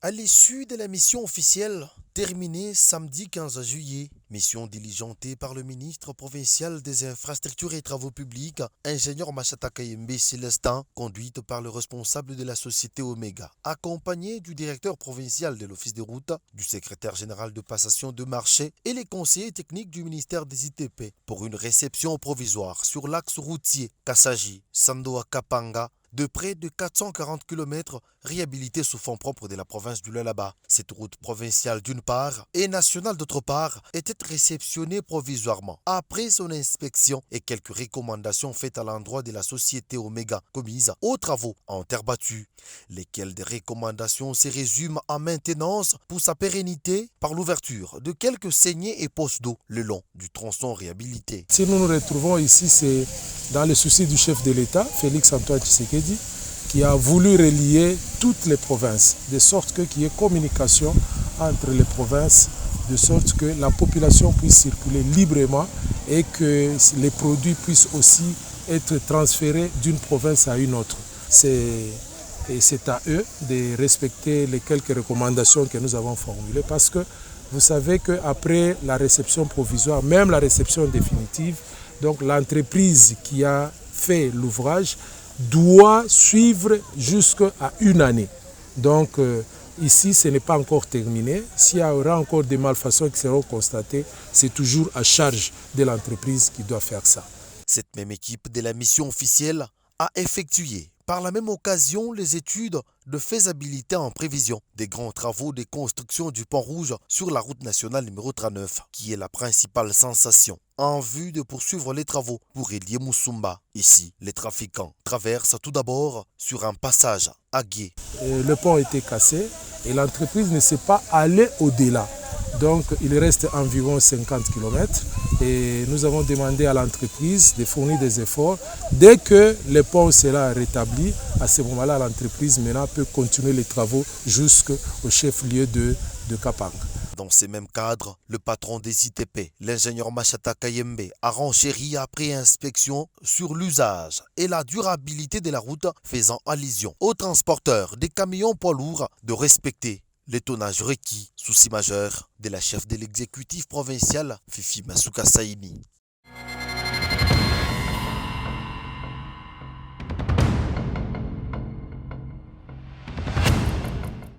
À l'issue de la mission officielle terminée samedi 15 juillet, mission diligentée par le ministre provincial des Infrastructures et Travaux publics, ingénieur Machata Kayembe Célestin, conduite par le responsable de la société Omega, accompagné du directeur provincial de l'Office des routes, du secrétaire général de passation de marché et les conseillers techniques du ministère des ITP pour une réception provisoire sur l'axe routier Kassaji-Sandoa-Kapanga de près de 440 km réhabilités sous fonds propres de la province du Lualaba. Cette route provinciale d'une part et nationale d'autre part était réceptionnée provisoirement après son inspection et quelques recommandations faites à l'endroit de la société Omega commises aux travaux en terre battue, lesquelles des recommandations se résument en maintenance pour sa pérennité par l'ouverture de quelques saignées et postes d'eau le long du tronçon réhabilité. Si nous nous retrouvons ici, c'est dans le souci du chef de l'État, Félix-Antoine Tshisekedi, qui a voulu relier toutes les provinces, de sorte qu'il y ait communication entre les provinces, de sorte que la population puisse circuler librement et que les produits puissent aussi être transférés d'une province à une autre. C'est à eux de respecter les quelques recommandations que nous avons formulées, parce que vous savez qu'après la réception provisoire, même la réception définitive, donc l'entreprise qui a fait l'ouvrage doit suivre jusqu'à une année. Donc ici, ce n'est pas encore terminé. S'il y aura encore des malfaçons qui seront constatées, c'est toujours à charge de l'entreprise qui doit faire ça. Cette même équipe de la mission officielle a effectué par la même occasion les études de faisabilité en prévision des grands travaux de construction du pont rouge sur la route nationale numéro 39, qui est la principale sensation, en vue de poursuivre les travaux pour relier Moussumba. Ici, les trafiquants traversent tout d'abord sur un passage à gué. Le pont a été cassé et l'entreprise ne s'est pas allée au-delà. Donc il reste environ 50 km et nous avons demandé à l'entreprise de fournir des efforts. Dès que le pont sera rétabli, à ce moment-là, l'entreprise maintenant peut continuer les travaux jusqu'au chef-lieu de Kapanga. Dans ces mêmes cadres, le patron des ITP, l'ingénieur Machata Kayembe, a renchéri après inspection sur l'usage et la durabilité de la route, faisant allusion aux transporteurs des camions poids lourds de respecter les tonnages requis, souci majeur de la chef de l'exécutif provincial, Fifi Masuka Saini.